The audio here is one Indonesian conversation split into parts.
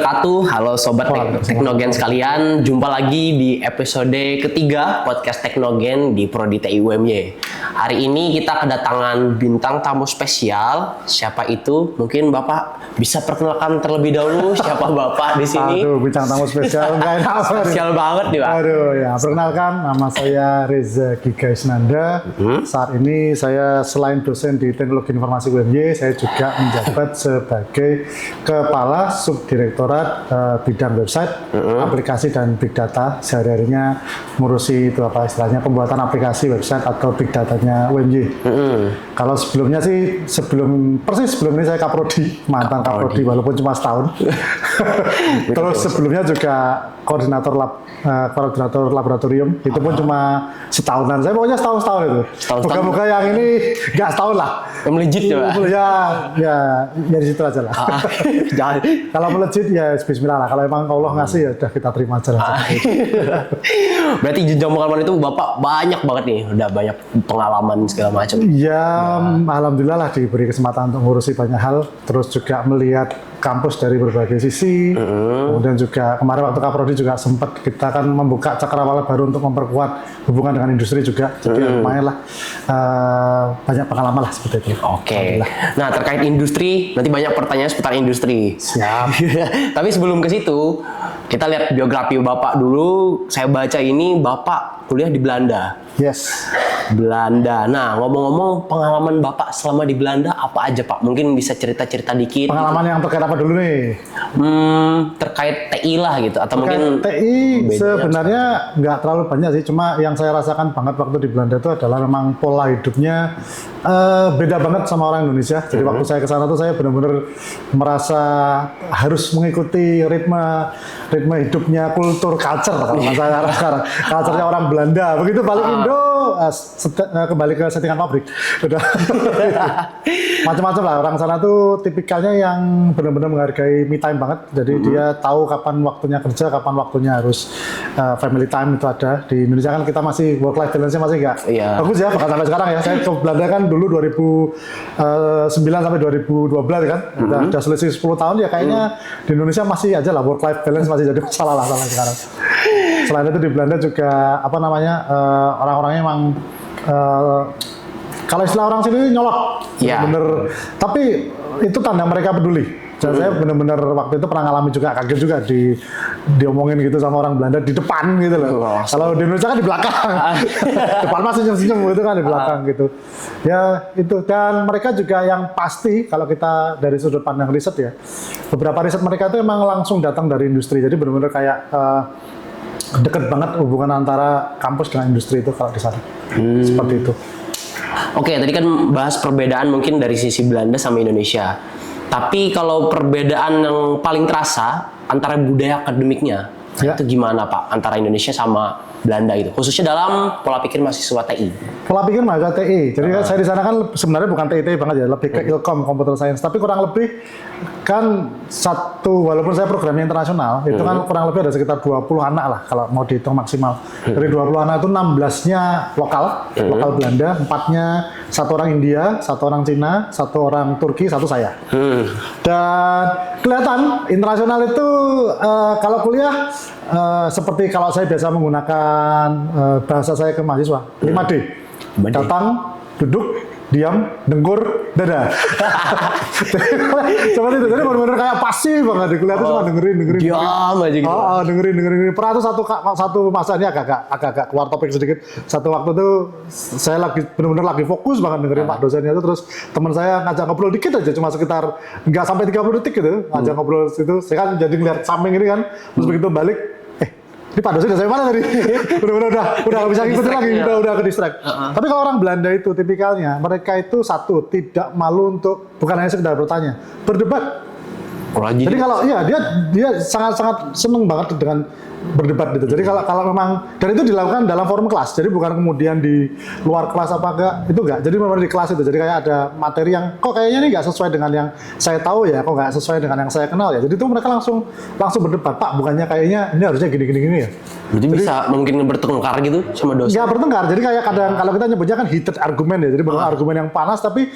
wabarakatuh. Halo Sobat Teknogen sekalian. Jumpa lagi di episode ketiga podcast Teknogen di Prodi TI UMY. Hari ini kita kedatangan bintang tamu spesial. Siapa itu? Mungkin Bapak bisa perkenalkan terlebih dahulu siapa Bapak di sini. Aduh, bintang tamu spesial enggak enak. Spesial banget nih, Pak. Aduh, ya. Perkenalkan, nama saya Reza Giga Isnanda. Saat ini saya selain dosen di Teknologi Informasi UMY, saya juga menjabat sebagai Kepala Subdirektorat bidang website, aplikasi dan big data. Sehari-harinya ngurusi itu apa istilahnya pembuatan aplikasi website atau big datanya UMY. Kalau sebelumnya sih sebelum ini saya Kaprodi, mantan Kaprodi walaupun cuma setahun. Terus sebelumnya juga koordinator laboratorium, itu pun cuma setahunan. Saya pokoknya setahun itu. Moga-moga yang ini nggak setahun lah. Melejit ya, Pak? Ya di situ aja lah. Jangan. Kalau melejit ya bismillah lah. Kalau emang Allah ngasih ya udah kita terima aja lah. Berarti jenjang pengalaman itu Bapak banyak banget nih, udah banyak pengalaman segala macam. Ya, alhamdulillah lah diberi kesempatan untuk ngurusi banyak hal, terus juga melihat kampus dari berbagai sisi. Kemudian juga kemarin waktu Kaprodi juga sempat kita kan membuka cakrawala baru untuk memperkuat hubungan dengan industri juga. Jadi lumayan lah banyak pengalaman lah seperti itu. Oke. Nah, terkait industri, nanti banyak pertanyaan seputar industri. Siap. Tapi sebelum ke situ, kita lihat biografi Bapak dulu. Saya baca ini Bapak kuliah di Belanda. Yes. Belanda. Nah, ngomong-ngomong pengalaman Bapak selama di Belanda apa aja, Pak? Mungkin bisa cerita-cerita dikit. Pengalaman yang terkait apa dulu nih? Terkait TI lah gitu, atau terkait mungkin TI sebenarnya nggak terlalu banyak sih. Cuma yang saya rasakan banget waktu di Belanda itu adalah memang pola hidupnya beda banget sama orang Indonesia. Jadi waktu saya ke sana tuh saya benar-benar merasa harus mengikuti ritme hidupnya, kultur, culture kalau saya sekarang. Culture-nya orang Belanda. Begitu balik Indo, kembali ke settingan pabrik. Udah. Macam-macam lah. Orang sana tuh tipikalnya yang benar-benar menghargai me time banget. Jadi dia tahu kapan waktunya kerja, kapan waktunya harus family time itu ada. Di Indonesia kan kita masih work life balance-nya masih nggak bagus ya, bahkan sampai sekarang ya. Saya ke Belanda kan dulu 2009 sampai 2012 kan. Udah selesai 10 tahun ya kayaknya di Indonesia masih aja lah work life balance masih jadi masalah lah sampai sekarang. Selain itu di Belanda juga apa namanya orang-orangnya emang kalau istilah orang sini nyolot, bener. Tapi itu tanda mereka peduli. Dan saya benar-benar waktu itu pernah ngalami juga, kaget juga diomongin gitu sama orang Belanda di depan gitu loh. Kalau di Indonesia kan di belakang, depan masih senyum-senyum gitu kan di belakang gitu. Ya itu, dan mereka juga yang pasti kalau kita dari sudut pandang riset ya, beberapa riset mereka itu emang langsung datang dari industri. Jadi benar-benar kayak deket banget hubungan antara kampus dengan industri itu kalau di sana. Seperti itu. Oke, tadi kan bahas perbedaan mungkin dari sisi Belanda sama Indonesia. Tapi kalau perbedaan yang paling terasa antara budaya akademiknya, itu gimana Pak? Antara Indonesia sama Belanda itu, khususnya dalam pola pikir mahasiswa TI. Pola pikir mahasiswa TI. Jadi saya di sana kan sebenarnya bukan TI banget ya, lebih ke Ilkom Computer Science. Tapi kurang lebih kan walaupun saya programnya internasional, itu kan kurang lebih ada sekitar 20 anak lah kalau mau dihitung maksimal. Dari 20 anak itu 16-nya lokal Belanda, 4-nya satu orang India, satu orang Cina, satu orang Turki, satu saya. Dan kelihatan internasional itu kalau kuliah seperti kalau saya biasa menggunakan bahasa saya ke mahasiswa, 5D. Datang, duduk, diam, dengkur, dadah. Seperti itu. Jadi benar-benar kayak pasif banget di kuliah itu cuma dengerin. Diam aja gitu. Dengerin. Pernah tuh satu masa ini agak keluar topik sedikit. Satu waktu tuh saya benar-benar lagi fokus banget dengerin Pak dosennya itu, terus teman saya ngajak ngobrol dikit aja, cuma sekitar nggak sampai 30 detik gitu. Ngajak ngobrol itu, saya kan jadi ngeliat samping ini kan, terus begitu balik, ini Pak dosen udah saya mana tadi? udah nggak bisa ngikutin lagi, udah ke distract. Tapi kalau orang Belanda itu tipikalnya, mereka itu satu, tidak malu untuk, bukan hanya sekedar bertanya, berdebat. Jadi kalau dia sangat seneng banget dengan berdebat gitu. Jadi kalau memang, dan itu dilakukan dalam forum kelas, jadi bukan kemudian di luar kelas apa enggak, itu enggak. Jadi memang di kelas itu, jadi kayak ada materi yang kok kayaknya ini nggak sesuai dengan yang saya tahu ya, kok nggak sesuai dengan yang saya kenal ya. Jadi itu mereka langsung berdebat, Pak bukannya kayaknya ini harusnya gini ya. Jadi bisa mungkin bertengkar gitu sama dosen? Nggak bertengkar, jadi kayak kadang kalau kita nyebutnya kan heated argumen ya, jadi bukan argumen yang panas, tapi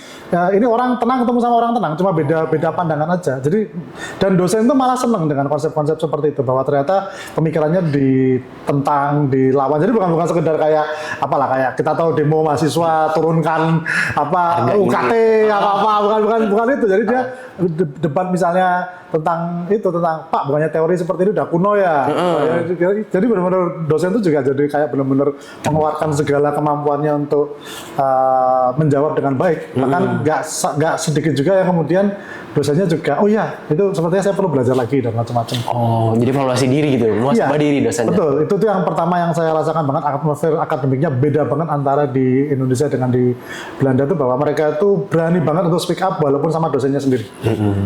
ini orang tenang ketemu sama orang tenang, cuma beda pandangan aja. Jadi dan dosen itu malah seneng dengan konsep-konsep seperti itu, bahwa ternyata pemikirannya ditentang, dilawan. Jadi bukan sekedar kayak apalah, kayak kita tahu demo mahasiswa turunkan UKT bukan itu. Jadi dia debat misalnya tentang Pak, bukannya teori seperti ini udah kuno ya. Jadi benar-benar dosen itu juga jadi kayak benar-benar mengeluarkan segala kemampuannya untuk menjawab dengan baik. Bahkan nggak sedikit juga yang kemudian dosennya juga, oh ya itu sepertinya saya perlu belajar lagi dan macam-macam. Oh, jadi evaluasi diri gitu, muhasabah diri dosennya. Betul, itu tuh yang pertama yang saya rasakan banget, atmosfer akademiknya beda banget antara di Indonesia dengan di Belanda tuh, bahwa mereka itu berani banget untuk speak up walaupun sama dosennya sendiri.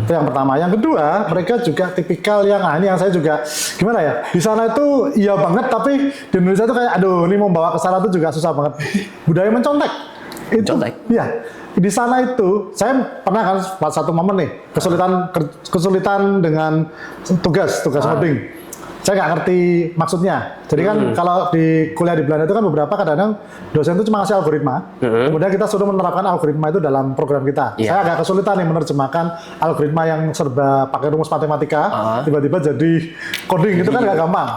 Itu yang pertama. Yang kedua, mereka juga tipikal yang ini yang saya juga gimana ya, di sana itu iya banget, tapi di Indonesia tuh kayak aduh ini mau bawa ke sana tuh juga susah banget. Budaya mencontek. Iya. Di sana itu saya pernah kan satu momen nih kesulitan dengan tugas coding. Saya nggak ngerti maksudnya. Jadi kan kalau di kuliah di Belanda itu kan beberapa kadang-kadang dosen itu cuma ngasih algoritma, kemudian kita suruh menerapkan algoritma itu dalam program kita. Saya agak kesulitan nih menerjemahkan algoritma yang serba pakai rumus matematika, tiba-tiba jadi coding itu kan nggak gampang.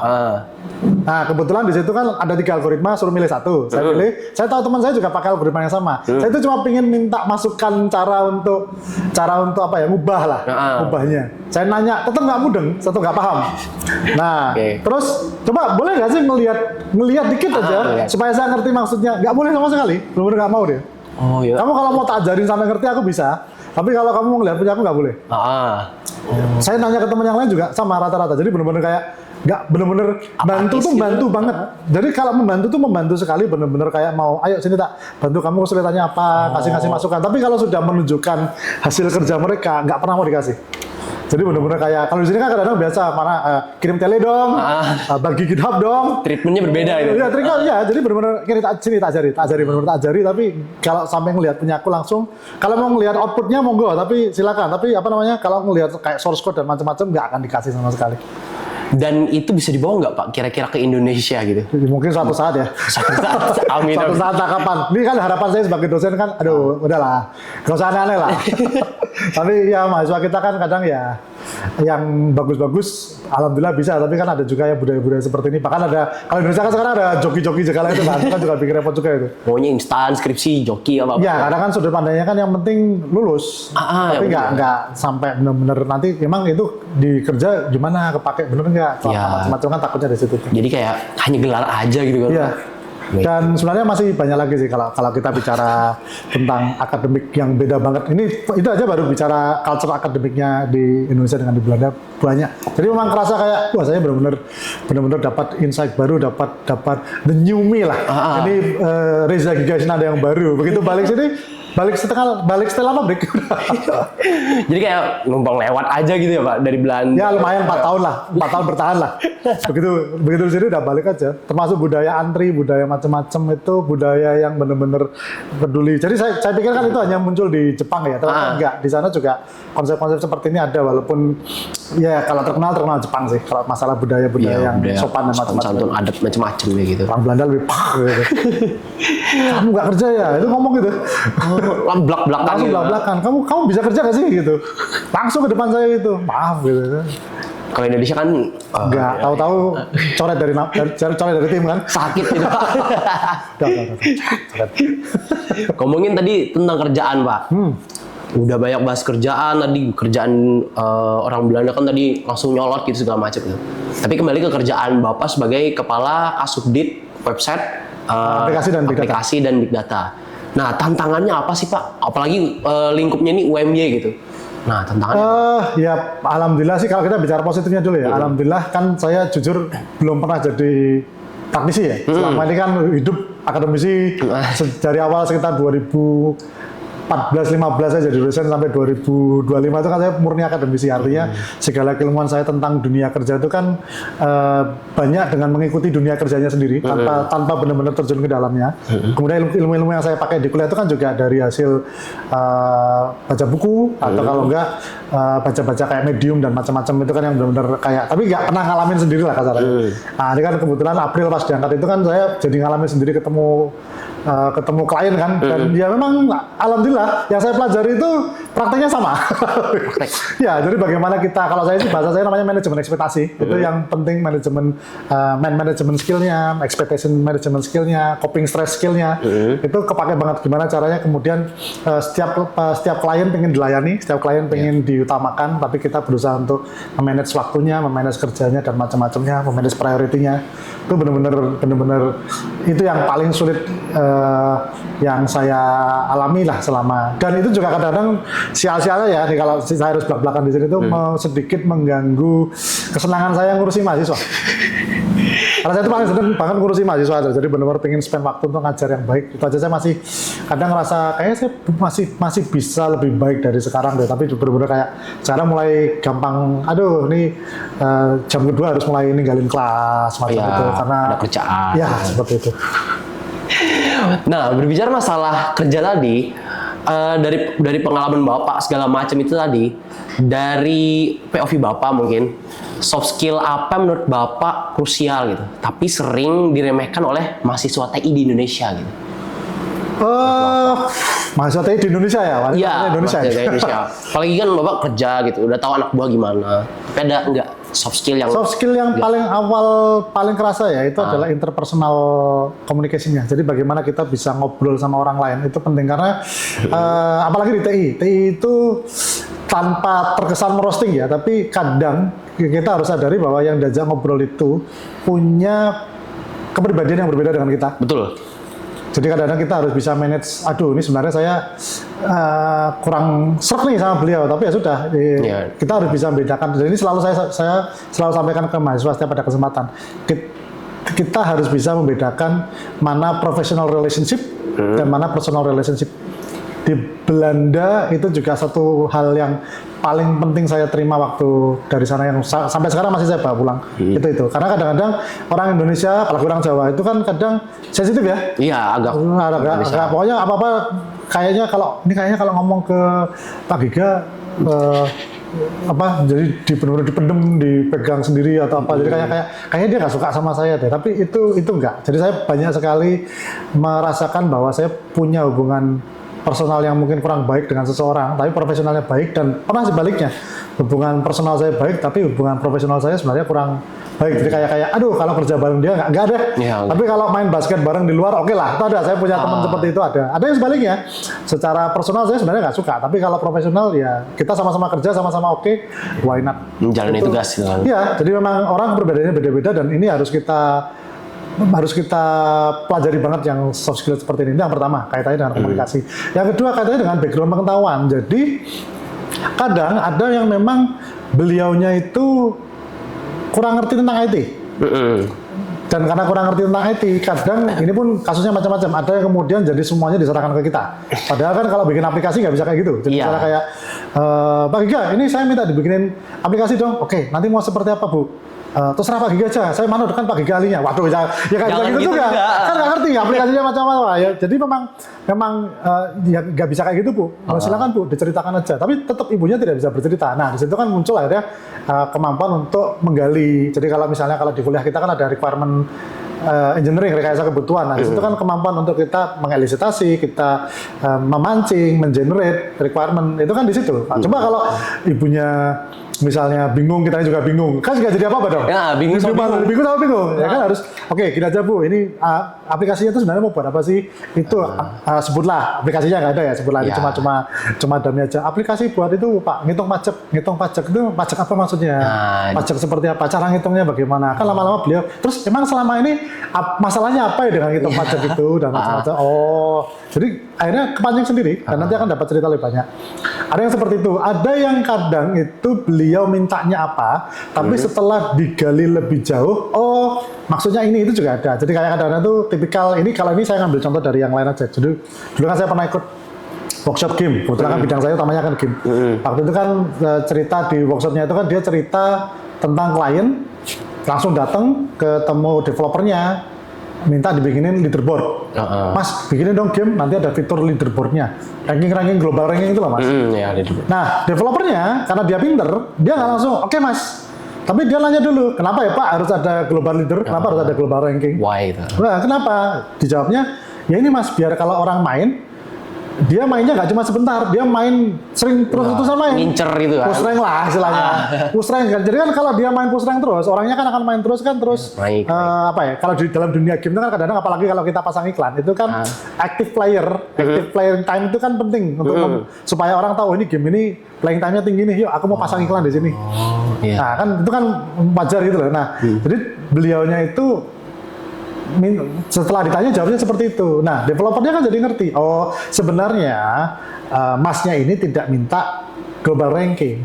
Nah kebetulan di situ kan ada 3 algoritma, suruh milih satu. Saya pilih. Saya tahu teman saya juga pakai algoritma yang sama. Saya itu cuma pengen minta masukan cara untuk apa ya, ngubah lah, ngubahnya. Saya nanya, tetap nggak mudeng, tetap nggak paham. Nah, terus coba boleh nggak sih ngelihat dikit aja supaya saya ngerti maksudnya? Nggak boleh sama sekali, benar-benar nggak mau dia. Oh iya. Kamu kalau mau tak ajarin sampai ngerti aku bisa, tapi kalau kamu mau ngelihat punya aku nggak boleh. Saya nanya ke teman yang lain juga sama rata-rata. Jadi benar-benar kayak nggak benar-benar bantu tuh bantu banget. Jadi kalau membantu tuh membantu sekali, benar-benar kayak mau ayo sini tak bantu kamu kesulitannya apa, kasih masukan. Tapi kalau sudah menunjukkan hasil kerja mereka nggak pernah mau dikasih. Jadi benar-benar kayak kalau di sini kan kadang-kadang biasa mana kirim tele dong, bagi GitHub dong. Treatmentnya berbeda itu. Iya, ya. Jadi benar-benar sini tak ajari, benar-benar tak ajari. Tapi kalau sampai ngelihat punya aku langsung, kalau mau ngelihat outputnya monggo, tapi silakan. Tapi apa namanya, kalau ngelihat kayak source code dan macam-macam nggak akan dikasih sama sekali. Dan itu bisa dibawa nggak Pak kira-kira ke Indonesia gitu? Mungkin suatu saat ya. Amin. Suatu saat kapan? Ini kan harapan saya sebagai dosen kan, aduh udahlah, nggak usah aneh-aneh lah. Tapi ya mahasiswa kita kan kadang ya yang bagus-bagus, alhamdulillah bisa. Tapi kan ada juga ya budaya-budaya seperti ini. Bahkan ada, kalau Indonesia kan sekarang ada joki-joki segala itu kan juga bikin repot juga itu. Maunya instan, skripsi, joki apa? Ya, kadang kan sudut pandangnya kan yang penting lulus. Tapi nggak sampai benar-benar nanti memang itu dikerja gimana, kepake bener nggak? Macam-macam kan takutnya dari situ. Jadi kayak hanya gelar aja gitu kan? Iya. Dan sebenarnya masih banyak lagi sih kalau kita bicara tentang akademik yang beda banget. Itu aja baru bicara culture akademiknya di Indonesia dengan di Belanda banyak. Jadi memang kerasa kayak wah saya benar-benar dapat insight baru, dapat the new me lah. Ini Reza Gigasina ada yang baru. Begitu balik sini balik setelah pabrik. Jadi kayak numpang lewat aja gitu ya Pak dari Belanda. Ya lumayan 4 tahun lah, 4 tahun bertahan lah. Begitu di sini udah balik aja. Termasuk budaya antri, budaya macam-macam itu budaya yang benar-benar peduli. Jadi saya pikir kan itu hanya muncul di Jepang ya, ternyata enggak. Di sana juga konsep-konsep seperti ini ada, walaupun ya kalau terkenal Jepang sih. Kalau masalah budaya yang sopan dan macam-macam. Santun adat macam-macam ya gitu. Orang Belanda lebih gitu. Kamu nggak kerja ya? Itu ngomong gitu. Belak-belakan. Langsung belak-belakan. Kamu bisa kerja nggak sih gitu? Langsung ke depan saya gitu. Maaf gitu. Kalau Indonesia kan nggak tahu-tahu coret dari tim kan? Sakit gitu. Ngomongin tadi tentang kerjaan Pak. Udah banyak bahas kerjaan tadi, kerjaan orang Belanda kan tadi langsung nyolot gitu segala macam gitu. Tapi kembali ke kerjaan Bapak sebagai kepala Kasubdit website aplikasi dan big data. Nah, tantangannya apa sih Pak? Apalagi lingkupnya ini UMY gitu. Nah, tantangannya ya alhamdulillah sih kalau kita bicara positifnya dulu ya. Alhamdulillah kan saya jujur belum pernah jadi praktisi ya. Selama ini kan hidup akademisi dari awal sekitar 2004 2014-15 saya jadi dosen sampai 2025 itu kan saya murni akademisi, artinya segala keilmuan saya tentang dunia kerja itu kan banyak dengan mengikuti dunia kerjanya sendiri tanpa benar-benar terjun ke dalamnya. Kemudian ilmu-ilmu yang saya pakai di kuliah itu kan juga dari hasil baca buku atau kalau enggak baca-baca kayak Medium dan macam-macam itu kan yang benar-benar kayak, tapi nggak pernah ngalamin sendiri lah kasarnya. Nah ini kan kebetulan April pas diangkat itu kan saya jadi ngalamin sendiri, ketemu klien kan, dan ya memang alhamdulillah yang saya pelajari itu prakteknya sama. Ya, jadi bagaimana kita, kalau saya sih bahasa saya namanya manajemen ekspektasi, itu yang penting manajemen manajemen skillnya, expectation management skillnya, coping stress skillnya, itu kepake banget gimana caranya kemudian setiap klien pengen dilayani, setiap klien pengen diutamakan, tapi kita berusaha untuk memanage waktunya, memanage kerjanya dan macam-macamnya, memanage priority-nya. Itu benar-benar itu yang paling sulit yang saya alami lah selama, dan itu juga kadang-kadang sial-sialnya ya nih, kalau saya harus belak-belakan di sini itu sedikit mengganggu kesenangan saya ngurusi mahasiswa. Karena saya itu paling seneng banget ngurusi mahasiswa, jadi benar-benar pengen spend waktu untuk ngajar yang baik. Itu aja saya masih kadang ngerasa kayaknya saya masih bisa lebih baik dari sekarang deh, tapi benar-benar kayak sekarang mulai gampang, aduh ini jam kedua harus mulai ninggalin kelas macam itu karena ada kerjaan. Ya seperti itu. Nah, berbicara masalah kerja tadi, dari pengalaman Bapak segala macam itu tadi, dari POV Bapak mungkin, soft skill apa menurut Bapak krusial gitu, tapi sering diremehkan oleh mahasiswa TI di Indonesia gitu? Mahasiswa TI di Indonesia ya? Iya, mahasiswa TI Indonesia. Apalagi kan Bapak kerja gitu, udah tahu anak buah gimana, tapi ada enggak soft skill yang paling awal, paling kerasa ya itu adalah interpersonal communication-nya. Jadi bagaimana kita bisa ngobrol sama orang lain itu penting, karena apalagi di TI itu tanpa terkesan merosting ya, tapi kadang kita harus sadari bahwa yang diajak ngobrol itu punya kepribadian yang berbeda dengan kita. Betul. Jadi kadang-kadang kita harus bisa manage, aduh ini sebenarnya saya kurang serk nih sama beliau, tapi ya sudah, kita harus bisa membedakan. Dan ini selalu saya selalu sampaikan ke mahasiswa setiap ada kesempatan. Kita harus bisa membedakan mana professional relationship dan mana personal relationship. Di Belanda itu juga satu hal yang paling penting saya terima waktu dari sana, yang sampai sekarang masih saya bawa pulang. Itu karena kadang-kadang orang Indonesia, apalagi orang Jawa itu kan kadang sensitif ya. Iya, agak pokoknya apa-apa kayaknya kalau ngomong ke Pak Giga jadi benar-benar dipendem, dipegang sendiri atau apa, jadi kayaknya dia nggak suka sama saya deh, tapi itu enggak. Jadi saya banyak sekali merasakan bahwa saya punya hubungan personal yang mungkin kurang baik dengan seseorang, tapi profesionalnya baik, dan pernah sebaliknya, hubungan personal saya baik, tapi hubungan profesional saya sebenarnya kurang baik. Jadi kayak aduh kalau kerja bareng dia nggak ada. Ya, tapi kalau main basket bareng di luar oke lah, itu ada. Saya punya teman seperti itu ada. Ada yang sebaliknya, secara personal saya sebenarnya nggak suka, tapi kalau profesional ya kita sama-sama kerja, sama-sama oke, why not? Menjalani tugas. Iya, jadi memang orang perbedaannya beda-beda, dan ini harus kita pelajari banget yang soft skill seperti ini. Yang pertama kaitannya dengan komunikasi, yang kedua kaitannya dengan background pengetahuan. Jadi kadang ada yang memang beliaunya itu kurang ngerti tentang IT, dan karena kurang ngerti tentang IT, kadang ini pun kasusnya macam-macam. Ada yang kemudian jadi semuanya diserahkan ke kita, padahal kan kalau bikin aplikasi nggak bisa kayak gitu. Jadi misalnya kayak Pak Giga, ini saya minta dibikinin aplikasi dong. Oke, nanti mau seperti apa Bu? Terserah Pak Giga aja, saya mana kan Pak Giga ahlinya. Waduh, ya kayak gitu juga. Kan nggak ngerti aplikasinya macam-macam ya. Jadi memang ya nggak bisa kayak gitu Bu. Silakan Bu, diceritakan aja. Tapi tetap ibunya tidak bisa bercerita. Nah, di situ kan muncul akhirnya kemampuan untuk menggali. Jadi kalau misalnya di kuliah kita kan ada requirement engineering, rekayasa kebutuhan. Nah, di situ kan kemampuan untuk kita mengelisitasi, kita memancing, mengenerate requirement. Itu kan di situ. Nah, coba kalau ibunya misalnya bingung, kita juga bingung, kan nggak jadi apa-apa dong. Ya, bingung sama bingung. Ya kan harus, oke, gini aja Bu, ini aplikasinya itu sebenarnya mau buat apa sih? Itu sebutlah, aplikasinya nggak ada ya, sebutlah ini cuma dummy aja. Aplikasi buat itu Pak, ngitung pajak itu pajak apa maksudnya? Pajak seperti apa? Cara ngitungnya bagaimana? Kan lama-lama beliau, terus emang selama ini masalahnya apa ya dengan ngitung pajak itu dan macam-macam. Oh, jadi akhirnya kepancing sendiri, dan nanti akan dapat cerita lebih banyak. Ada yang seperti itu, ada yang kadang itu beliau mintanya apa, tapi setelah digali lebih jauh, oh maksudnya ini itu juga ada. Jadi kayak kadang-kadang tuh tipikal ini, kalau ini saya ngambil contoh dari yang lain aja. Dulu kan saya pernah ikut workshop game. Kebetulan kan bidang saya utamanya kan game. Waktu itu kan cerita di workshopnya itu kan dia cerita tentang klien langsung datang ketemu developernya minta dibikinin leaderboard. Mas, bikinin dong game, nanti ada fitur leaderboardnya. Ranking global ranking itu loh mas. Ya, leaderboard. Nah, developernya karena dia pinter, dia nggak langsung, oke mas. Tapi dia nanya dulu, kenapa ya Pak harus ada global leader, kenapa harus ada global ranking? Why itu? Nah, kenapa? Dijawabnya, ya ini mas, biar kalau orang main, dia mainnya nggak cuma sebentar, dia main sering terus-terusan main. Ngincer itu kan. Push rank lah istilahnya. Push rank kan. Jadi kan kalau dia main push rank terus, orangnya kan akan main terus kan terus. Naik. Apa ya? Kalau di dalam dunia game itu kan kadang-kadang apalagi kalau kita pasang iklan itu kan active player time itu kan penting untuk supaya orang tahu ini game ini playing time-nya tinggi nih. Yuk, aku mau pasang iklan di sini. Nah, kan itu kan wajar gitu loh. Nah, jadi beliaunya itu setelah ditanya jawabnya seperti itu. Nah, developernya kan jadi ngerti. Oh, sebenarnya masnya ini tidak minta global ranking.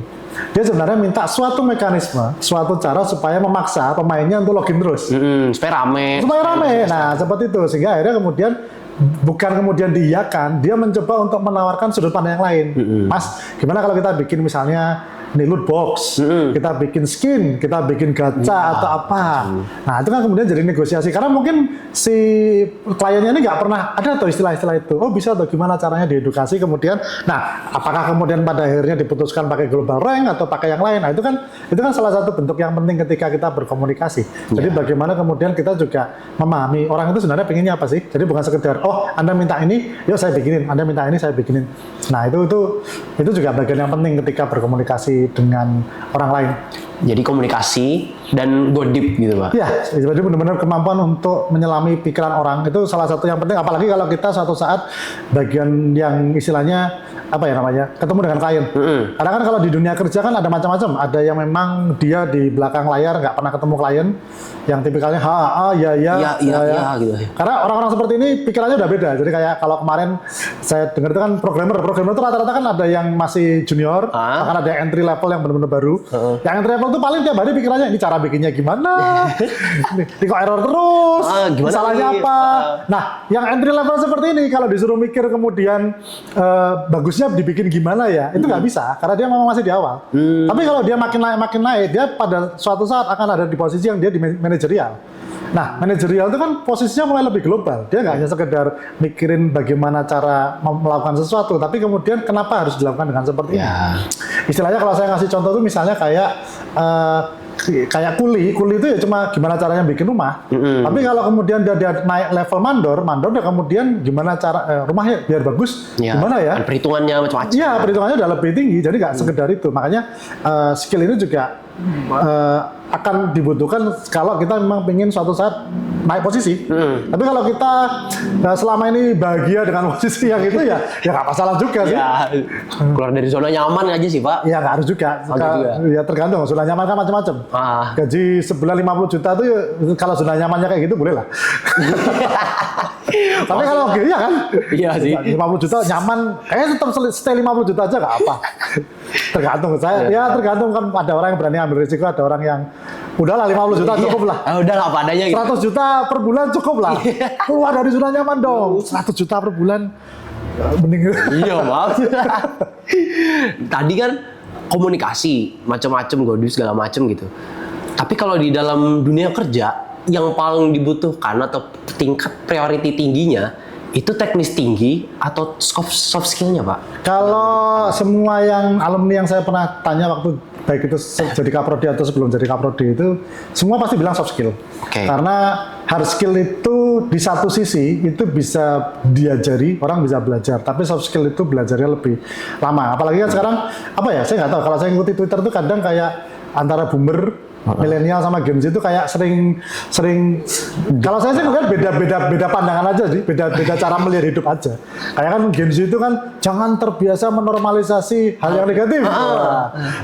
Dia sebenarnya minta suatu mekanisme, suatu cara supaya memaksa pemainnya untuk login terus. Supaya rame. Supaya rame. Nah, seperti itu. Sehingga akhirnya kemudian bukan kemudian diiyakan, dia mencoba untuk menawarkan sudut pandang yang lain. Mas, gimana kalau kita bikin misalnya ini loot box, kita bikin skin, kita bikin gacha atau apa. Nah, itu kan kemudian jadi negosiasi. Karena mungkin si kliennya ini nggak pernah ada tuh istilah-istilah itu. Oh, bisa tuh gimana caranya diedukasi kemudian. Nah, apakah kemudian pada akhirnya diputuskan pakai global rank atau pakai yang lain? Nah, itu kan salah satu bentuk yang penting ketika kita berkomunikasi. Jadi bagaimana kemudian kita juga memahami orang itu sebenarnya pengennya apa sih. Jadi bukan sekedar, oh Anda minta ini, yuk saya bikinin. Anda minta ini, saya bikinin. Nah, itu juga bagian yang penting ketika berkomunikasi dengan orang lain. Jadi komunikasi dan go deep gitu Pak. Iya, jadi benar-benar kemampuan untuk menyelami pikiran orang itu salah satu yang penting. Apalagi kalau kita suatu saat bagian yang istilahnya apa ya namanya ketemu dengan klien. Karena kan kalau di dunia kerja kan ada macam-macam. Ada yang memang dia di belakang layar nggak pernah ketemu klien, yang tipikalnya ya gitu. Karena orang-orang seperti ini pikirannya udah beda. Jadi kayak kalau kemarin saya dengar itu kan programmer itu rata-rata kan ada yang masih junior, akan ada yang entry level yang benar-benar baru. Yang entry level itu paling tiap hari pikirannya ini cara bikinnya gimana, ini kok error terus, salahnya apa. Nah, yang entry level seperti ini kalau disuruh mikir kemudian bagusnya dibikin gimana ya, itu nggak bisa karena dia memang masih di awal. Tapi kalau dia makin naik, dia pada suatu saat akan ada di posisi yang dia di manajerial. Nah, manajerial itu kan posisinya mulai lebih global. Dia nggak hanya sekedar mikirin bagaimana cara melakukan sesuatu, tapi kemudian kenapa harus dilakukan dengan seperti ini. Istilahnya kalau saya ngasih contoh itu misalnya kayak kuli itu ya cuma gimana caranya bikin rumah. Tapi kalau kemudian dia naik level mandor dia kemudian gimana cara rumahnya biar bagus, gimana ya? Dan perhitungannya macam-macam. Iya, perhitungannya udah lebih tinggi. Jadi nggak sekedar itu. Makanya skill ini juga akan dibutuhkan kalau kita memang pengen suatu saat naik posisi. Tapi kalau kita selama ini bahagia dengan posisi yang itu ya nggak masalah juga sih. Keluar dari zona nyaman aja sih Pak. Ya nggak harus juga. Ya tergantung. Zona nyaman kan macam-macam. Gaji sebulan 50 juta tuh ya, kalau zona nyamannya kayak gitu boleh lah. Tapi kalau iya kan? Iya sih. 50 juta nyaman, kayaknya tetap stay 50 juta aja nggak apa. Tergantung saya. Ya tergantung kan ada orang yang berani ambil risiko, ada orang yang udahlah 50 juta cukup lah. Udahlah apa adanya gitu. 100 juta per bulan cukup lah. Keluar dari zona nyaman dong. 100 juta per bulan mending. Iya, maaf. Tadi kan komunikasi macam-macam, godus segala macam gitu. Tapi kalau di dalam dunia kerja yang paling dibutuhkan atau tingkat priority tingginya itu teknis tinggi atau soft skill-nya Pak? Kalau semua yang alumni yang saya pernah tanya waktu baik itu jadi kaprodi atau sebelum jadi kaprodi itu semua pasti bilang soft skill. Karena hard skill itu di satu sisi itu bisa diajari, orang bisa belajar, tapi soft skill itu belajarnya lebih lama. Apalagi kan sekarang apa ya, saya nggak tahu, kalau saya ngikuti Twitter tuh kadang kayak antara boomer milenial sama Gen Z itu kayak sering kalau saya sih ngeliat beda pandangan aja sih, beda cara melihat hidup aja. Kayak kan Gen Z itu kan jangan terbiasa menormalisasi hal yang negatif.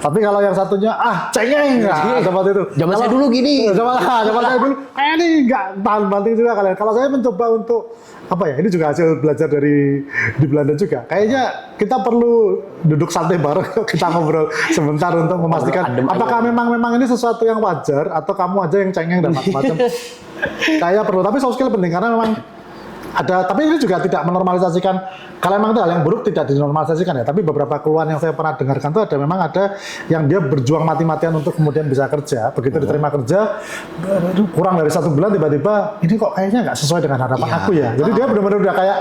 Tapi kalau yang satunya cengeng seperti itu. Zaman saya dulu gini. Zaman saya dulu kayak ini nggak tahan banting juga kalian. Kalau saya mencoba untuk apa ya, ini juga hasil belajar di Belanda juga. Kayaknya kita perlu duduk santai bareng, kita ngobrol sebentar untuk memastikan apakah memang ini sesuatu yang wajar atau kamu aja yang cengeng dan macam-macam. Kayak perlu, tapi soft skill penting karena memang tapi ini juga tidak menormalisasikan. Kalau memang itu hal yang buruk tidak dinormalisasikan ya. Tapi beberapa keluhan yang saya pernah dengarkan itu memang ada yang dia berjuang mati-matian untuk kemudian bisa kerja. Begitu diterima kerja, kurang dari 1 bulan tiba-tiba ini kok kayaknya nggak sesuai dengan harapan aku ya. Jadi dia benar-benar udah kayak,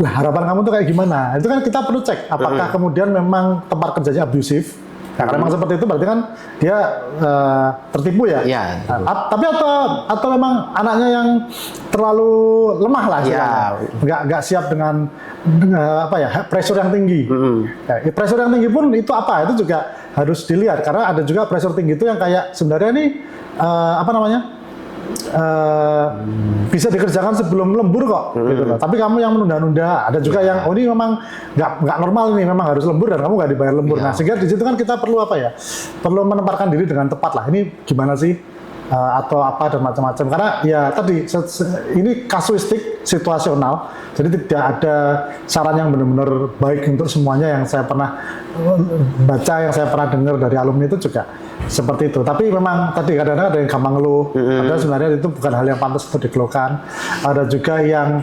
lah harapan kamu tuh kayak gimana? Itu kan kita perlu cek apakah kemudian memang tempat kerjanya abusif. Nah, kalau memang seperti itu berarti kan dia tertipu ya. Iya. Tapi atau memang anaknya yang terlalu lemah lah, nggak siap dengan pressure yang tinggi. Ya, pressure yang tinggi pun itu apa? Itu juga harus dilihat karena ada juga pressure tinggi itu yang kayak sebenarnya ini bisa dikerjakan sebelum lembur kok, gitu loh. Tapi kamu yang menunda-nunda. Ada juga yang ini memang nggak normal ini, memang harus lembur dan kamu nggak dibayar lembur. Nah, sehingga di situ kan kita perlu perlu menempatkan diri dengan tepat lah. Ini gimana sih? Atau apa dan macam-macam. Karena ya tadi ini kasuistik, situasional. Jadi tidak ada saran yang benar-benar baik untuk semuanya. Yang saya pernah baca, yang saya pernah dengar dari alumni itu juga seperti itu. Tapi memang tadi kadang-kadang ada yang gampang ngeluh. Padahal sebenarnya itu bukan hal yang pantas untuk dikeluhkan. Ada juga yang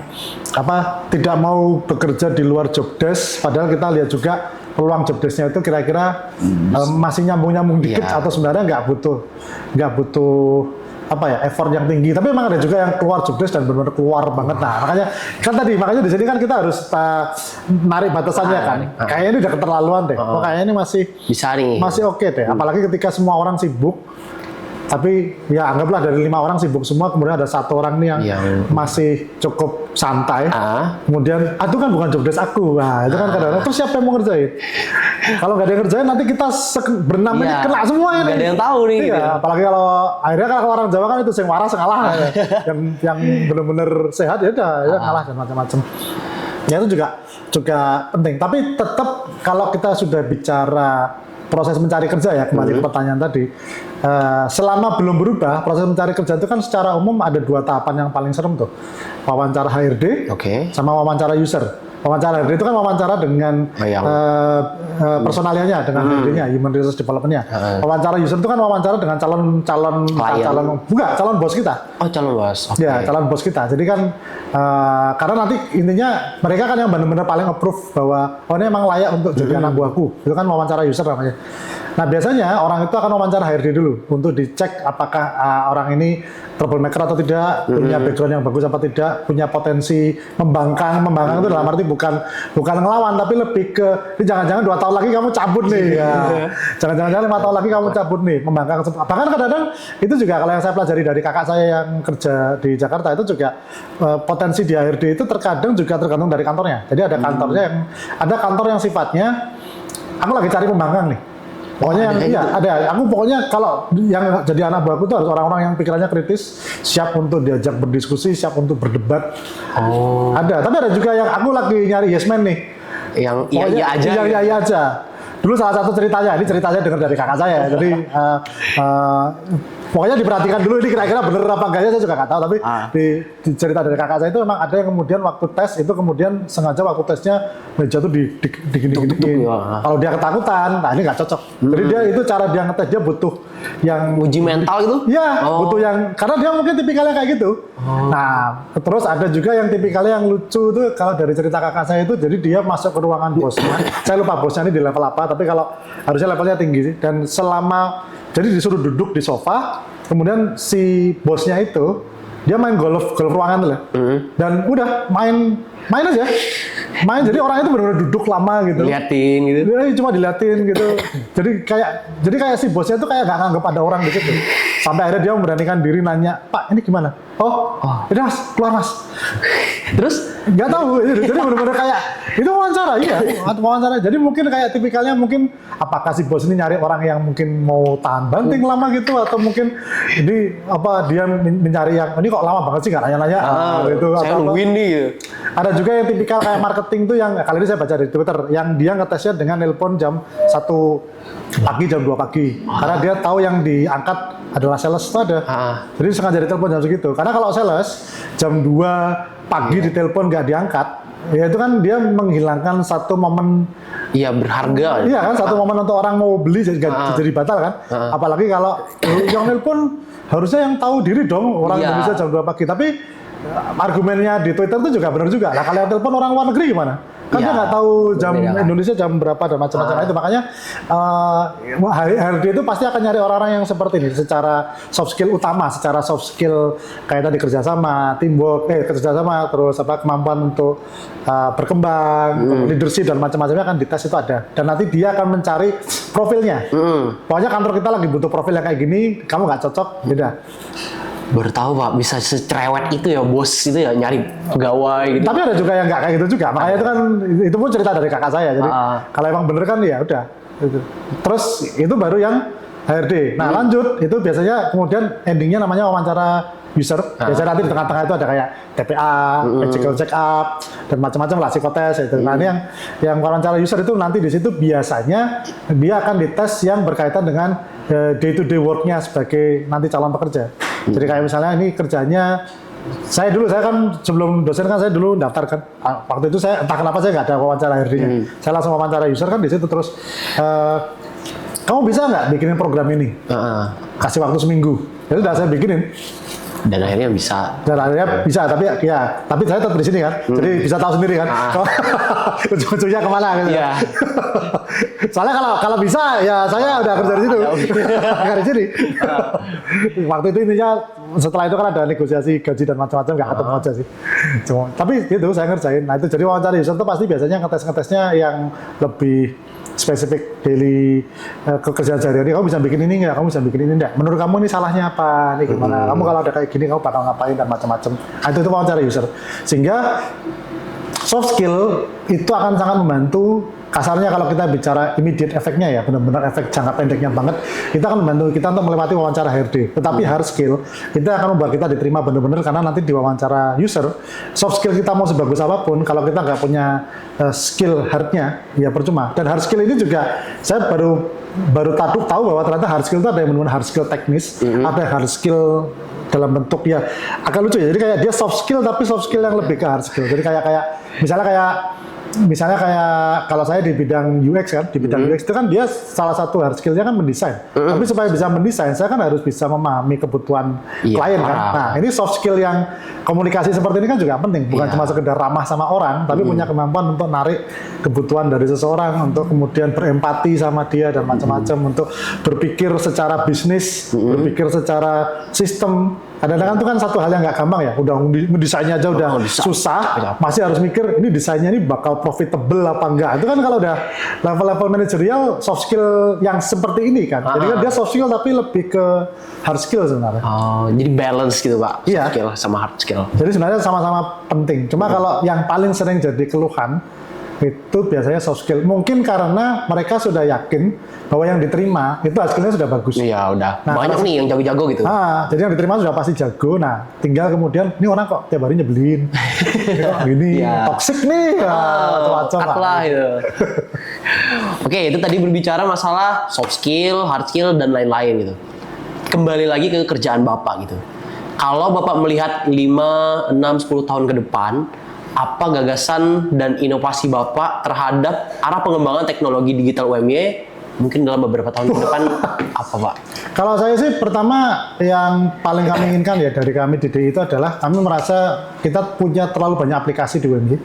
tidak mau bekerja di luar job desk. Padahal kita lihat juga peluang job desk-nya itu kira-kira masih nyambung-nyambung dikit atau sebenarnya nggak butuh effort yang tinggi. Tapi memang ada juga yang keluar job desk dan benar-benar keluar banget. Nah, makanya di sini kan kita harus narik batasannya kan. Kayaknya ini udah keterlaluan deh. Kayaknya ini masih oke deh. Apalagi ketika semua orang sibuk. Tapi ya anggaplah dari 5 orang sibuk semua, kemudian ada 1 orang nih yang masih cukup santai. Kemudian, itu kan bukan job desk aku. Nah, itu kan kadang-kadang, terus siapa yang mau ngerjain? Kalau nggak ada yang ngerjain, nanti kita berenam ini kena semua ini. Nggak ada yang tahu nih. Iya, gitu. Apalagi kalau akhirnya kalau orang Jawa kan itu yang waras ngalah. yang benar-benar sehat ya udah ngalah dan macam-macam. Ya itu juga penting. Tapi tetap kalau kita sudah bicara proses mencari kerja ya, kembali ke pertanyaan tadi, selama belum berubah, proses mencari kerja itu kan secara umum ada 2 tahapan yang paling serem tuh. Wawancara HRD sama wawancara user. Wawancara HRD itu kan wawancara dengan personalianya, dengan HRD-nya, Human Resource Development-nya. Wawancara user itu kan wawancara dengan calon bos kita. Oh, calon bos. Ya, calon bos kita. Jadi kan karena nanti intinya mereka kan yang benar-benar paling approve bahwa ini emang layak untuk jadi anak buahku. Itu kan wawancara user namanya. Nah, biasanya orang itu akan wawancara HRD dulu untuk dicek apakah orang ini troublemaker atau tidak, punya background yang bagus apa tidak, punya potensi membangkang itu dalam arti bukan ngelawan tapi lebih ke ini jangan-jangan 2 tahun lagi kamu cabut nih. Jangan-jangan 5 tahun lagi kamu cabut nih, membangkang. Bahkan kadang-kadang itu juga kalau yang saya pelajari dari kakak saya yang kerja di Jakarta itu juga potensi di HRD itu terkadang juga tergantung dari kantornya. Jadi ada kantor yang sifatnya aku lagi cari pembangkang nih. Pokoknya aku pokoknya kalau yang jadi anak buahku itu harus orang-orang yang pikirannya kritis, siap untuk diajak berdiskusi, siap untuk berdebat. Tapi ada juga yang aku lagi nyari yes man nih. Yang iya aja. Dulu salah satu ceritanya, ini ceritanya dengar dari kakak saya. Jadi pokoknya diperhatikan dulu ini kira-kira bener apa enggaknya saya juga nggak tahu. Tapi di cerita dari kakak saya itu memang ada yang kemudian waktu tes itu kemudian sengaja waktu tesnya meja tuh digini-gini. Kalau dia ketakutan, nah ini nggak cocok. Jadi dia itu cara dia ngetes dia butuh yang uji mental itu? Iya, butuh yang karena dia mungkin tipikalnya kayak gitu. Nah, terus ada juga yang tipikalnya yang lucu tuh kalau dari cerita kakak saya itu, jadi dia masuk ke ruangan bosnya. Saya lupa bosnya ini di level apa, tapi kalau harusnya levelnya tinggi sih. Dan jadi disuruh duduk di sofa, kemudian si bosnya itu dia main golf ruangan tuh lah. Dan udah main aja. Jadi orang itu benar-benar duduk lama gitu. Liatin gitu. Dia cuma diliatin gitu. Jadi kayak si bosnya itu kayak nggak nganggap ada orang di situ. Sampai akhirnya dia memberanikan diri nanya, "Pak, ini gimana?" Udah Mas, keluar Mas. Terus nggak tahu. Jadi benar-benar kayak itu wawancara. Jadi mungkin kayak tipikalnya mungkin apakah si bos ini nyari orang yang mungkin mau tahan banting lama gitu, atau mungkin ini dia mencari yang ini kok lama banget sih nggak nanya-nanya gitu. Saya nungguin nih gitu. Ada juga yang tipikal kayak marketing tuh yang kali ini saya baca di Twitter yang dia ngetesnya dengan nelpon jam 1 pagi, jam 2 pagi. Karena dia tahu yang diangkat adalah sales itu ada. Jadi sengaja ditelepon jam segitu. Karena kalau sales jam 2 pagi ditelepon nggak diangkat, ya itu kan dia menghilangkan satu momen berharga. Iya kan, satu momen untuk orang mau beli jadi batal kan. Apalagi kalau yang nelpon harusnya yang tahu diri dong orang Indonesia jam 2 pagi. Tapi argumennya di Twitter itu juga benar juga. Nah, kalau yang telepon orang luar negeri gimana? Kan dia nggak tahu jam Indonesia jam berapa dan macam-macam itu. Makanya HRD itu pasti akan nyari orang-orang yang seperti ini secara soft skill utama, secara soft skill kayak tadi kerjasama, teamwork, kerjasama, terus kemampuan untuk berkembang, leadership dan macam-macamnya kan di tes itu ada. Dan nanti dia akan mencari profilnya. Pokoknya kantor kita lagi butuh profil yang kayak gini, kamu nggak cocok, beda. Baru tahu Pak, bisa secerewet itu ya bos itu ya nyari pegawai gitu. Tapi ada juga yang nggak kayak gitu juga. Makanya itu kan itu pun cerita dari kakak saya. Jadi kalau emang bener kan ya udah. Terus itu baru yang HRD. Nah lanjut itu biasanya kemudian endingnya namanya wawancara user. Biasanya nanti di tengah-tengah itu ada kayak TPA, medical check up dan macam-macam lah psikotes itu. Nah ini yang wawancara user itu nanti di situ biasanya dia akan dites yang berkaitan dengan day to day work-nya sebagai nanti calon pekerja. Jadi kayak misalnya ini kerjanya saya kan sebelum dosen kan saya dulu daftar kan waktu itu saya entah kenapa saya nggak ada wawancara HRD-nya. Saya langsung wawancara user kan di situ terus kamu bisa nggak bikinin program ini? Kasih waktu seminggu. Jadi udah saya bikinin. Dan akhirnya bisa. Tapi saya tetap di sini kan. Jadi bisa tahu sendiri kan. Ujung-ujungnya kemana gitu. Iya. Soalnya kalau bisa ya saya udah kerja di situ. Nggak di sini. Waktu itu intinya setelah itu kan ada negosiasi gaji dan macam-macam nggak ketemu aja sih. Tapi itu saya ngerjain. Nah itu jadi wawancara user itu pasti biasanya ngetesnya yang lebih spesifik daily kerjaan sehari-hari. Kamu bisa bikin ini nggak? Kamu bisa bikin ini nggak? Menurut kamu ini salahnya apa? Ini gimana? Kamu kalau ada kayak gini kamu bakal ngapain dan macam-macam. Nah, itu wawancara user. Sehingga soft skill itu akan sangat membantu. Kasarnya kalau kita bicara immediate efeknya ya, benar-benar efek jangka pendeknya banget, itu akan membantu kita untuk melewati wawancara HRD. Tetapi hard skill, kita akan membuat kita diterima benar-benar karena nanti di wawancara user, soft skill kita mau sebagus apapun, kalau kita nggak punya skill hardnya, ya percuma. Dan hard skill ini juga, saya baru tahu bahwa ternyata hard skill itu ada yang benar-benar hard skill teknis, ada hard skill dalam bentuk ya agak lucu ya. Jadi kayak dia soft skill tapi soft skill yang lebih ke hard skill. Jadi kayak misalnya kayak kalau saya di bidang UX kan, di bidang UX itu kan dia salah satu hard skill-nya kan mendesain. Tapi supaya bisa mendesain, saya kan harus bisa memahami kebutuhan klien kan. Nah, ini soft skill yang komunikasi seperti ini kan juga penting. Bukan cuma sekedar ramah sama orang, tapi punya kemampuan untuk narik kebutuhan dari seseorang, untuk kemudian berempati sama dia dan macam-macam, untuk berpikir secara bisnis, berpikir secara sistem. Kadang-kadang itu kan satu hal yang nggak gampang ya, udah mendesainnya aja udah susah, masih harus mikir ini desainnya ini bakal profitable apa enggak. Itu kan kalau udah level-level manajerial soft skill yang seperti ini kan. Jadi kan dia soft skill tapi lebih ke hard skill sebenarnya. Oh, jadi balance gitu Pak, soft skill sama hard skill. Jadi sebenarnya sama-sama penting. Cuma kalau yang paling sering jadi keluhan itu biasanya soft skill. Mungkin karena mereka sudah yakin bahwa yang diterima itu hasilnya sudah bagus. Iya, udah. Nah, banyak nih yang jago-jago gitu. Jadi yang diterima sudah pasti jago. Nah, tinggal kemudian ini orang kok tiap hari nyebelin. Gini, toxic nih. Macam-macam lah gitu. Oke, itu tadi berbicara masalah soft skill, hard skill dan lain-lain gitu. Kembali lagi ke kerjaan Bapak gitu. Kalau Bapak melihat 5, 6, 10 tahun ke depan, apa gagasan dan inovasi Bapak terhadap arah pengembangan teknologi digital UMY mungkin dalam beberapa tahun ke depan apa Pak? Kalau saya sih pertama yang paling kami inginkan ya dari kami di DI itu adalah kami merasa kita punya terlalu banyak aplikasi di UMY.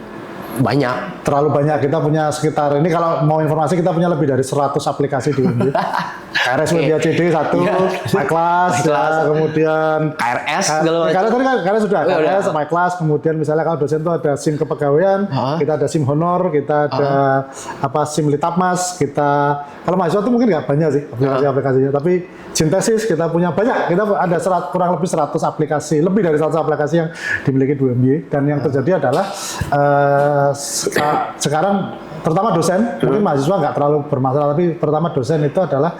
Terlalu banyak, kita punya sekitar, ini kalau mau informasi kita punya lebih dari 100 aplikasi di UMY. KRS Media CD 1, MyClass, kemudian KRS, KRS sudah, KRS, MyClass, kemudian misalnya kalau dosen itu ada SIM kepegawaian, kita ada SIM honor, kita ada SIM Litapmas, kita kalau mahasiswa itu mungkin nggak banyak sih aplikasi-aplikasinya, tapi Sintesis kita punya banyak, kita ada kurang lebih 100 aplikasi, lebih dari 100 aplikasi yang dimiliki di UMY, dan yang terjadi adalah sekarang terutama dosen, mungkin mahasiswa nggak terlalu bermasalah, tapi pertama dosen itu adalah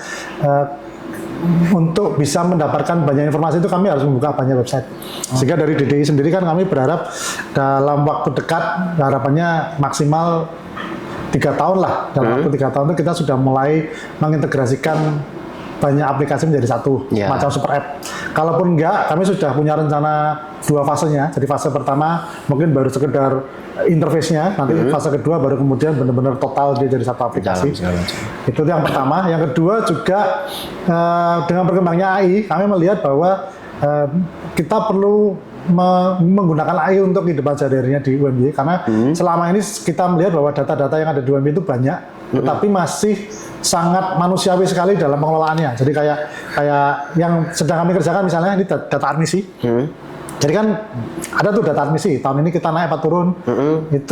untuk bisa mendapatkan banyak informasi itu kami harus membuka banyak website. Sehingga dari DDI sendiri kan kami berharap dalam waktu dekat, harapannya maksimal 3 tahun lah, dalam waktu 3 tahun itu kita sudah mulai mengintegrasikan banyak aplikasi menjadi satu macam super app. Kalaupun enggak, kami sudah punya rencana 2 fasenya. Jadi fase pertama mungkin baru sekedar interface-nya, nanti fase kedua baru kemudian benar-benar total dia jadi satu aplikasi. Itu yang pertama. Yang kedua juga dengan berkembangnya AI, kami melihat bahwa kita perlu menggunakan AI untuk kehidupan sehari-harinya di UMY karena selama ini kita melihat bahwa data-data yang ada di UMY itu banyak, tetapi masih sangat manusiawi sekali dalam pengelolaannya. Jadi kayak yang sedang kami kerjakan misalnya ini data admisi. Jadi kan ada tuh data admisi, tahun ini kita naik apa turun,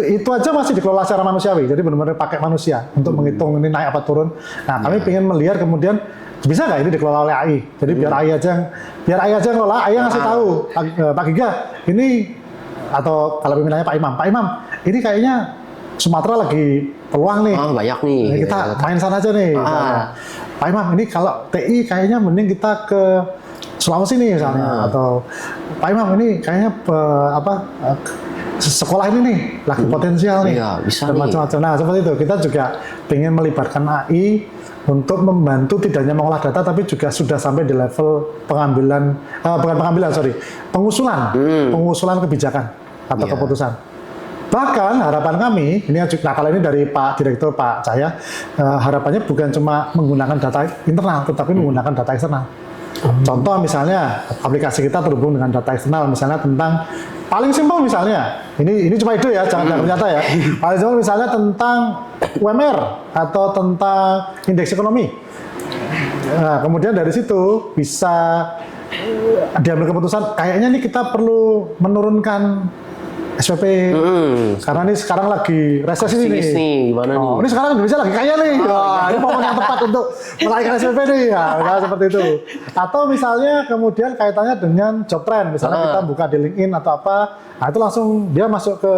itu aja masih dikelola secara manusiawi. Jadi benar-benar pakai manusia untuk menghitung ini naik apa turun. Nah, kami ingin melihat kemudian bisa nggak ini dikelola oleh AI? Jadi biar AI aja yang ngelola, AI yang ngasih tahu, Pak Giga, ini atau kalau pimpinannya Pak Imam, ini kayaknya Sumatera lagi peluang nih. Banyak nih. Nah, kita main sana aja nih. Pak Imam, ini kalau TI kayaknya mending kita ke Sulawesi nih misalnya, atau Pak Imam ini kayaknya sekolah ini nih lagi potensial nih. Iya, bisa dan macam-macam. Nah, seperti itu. Kita juga ingin melibatkan AI untuk membantu tidak hanya mengolah data, tapi juga sudah sampai di level pengusulan kebijakan atau keputusan. Bahkan harapan kami, kalau ini dari Pak Direktur Pak Cahya, harapannya bukan cuma menggunakan data internal, tetapi menggunakan data eksternal. Contoh misalnya aplikasi kita terhubung dengan data eksternal, misalnya tentang paling simpel misalnya, ini cuma itu ya, jangan ternyata ya. Paling simpel misalnya tentang UMR atau tentang indeks ekonomi. Nah, kemudian dari situ bisa diambil keputusan, kayaknya nih kita perlu menurunkan SPP karena ini sekarang lagi resesi nih. Gimana nih? Ini sekarang Indonesia lagi kaya nih. Ini momen yang tepat untuk menaikkan SPP nih. Ya, seperti itu. Atau misalnya kemudian kaitannya dengan job trend. Misalnya kita buka di LinkedIn atau apa, nah itu langsung dia masuk ke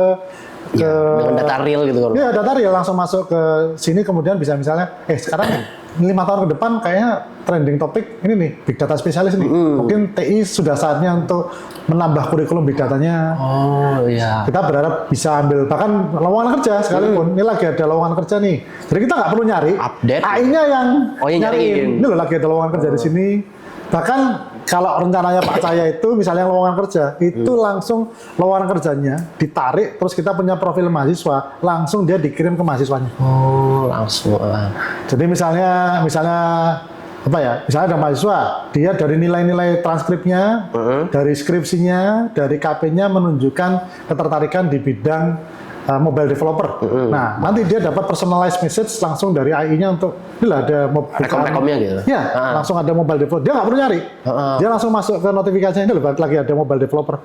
dengan data real gitu kan. Iya, data real langsung masuk ke sini, kemudian bisa misalnya sekarang 5 tahun ke depan kayaknya trending topik ini nih, big data spesialis nih. Mungkin TI sudah saatnya untuk menambah kurikulum big datanya. Oh iya. Kita berharap bisa ambil bahkan lowongan kerja sekalipun. Ini lagi ada lowongan kerja nih. Jadi kita nggak perlu nyari. Update. AI-nya yang nyariin. Ini loh lagi ada lowongan kerja di sini. Bahkan kalau rencananya Pak Cahya itu misalnya lowongan kerja, itu langsung lowongan kerjanya ditarik, terus kita punya profil mahasiswa, langsung dia dikirim ke mahasiswanya. Oh, langsung. Jadi misalnya apa ya? Misalnya ada mahasiswa, dia dari nilai-nilai transkripnya, dari skripsinya, dari KP-nya menunjukkan ketertarikan di bidang mobile developer. Nah, nanti dia dapat personalized message langsung dari AI-nya untuk ada rekom-rekomnya gitu. Ya, langsung ada mobile developer. Dia nggak perlu nyari. Dia langsung masuk ke notifikasinya, ini lagi ada mobile developer.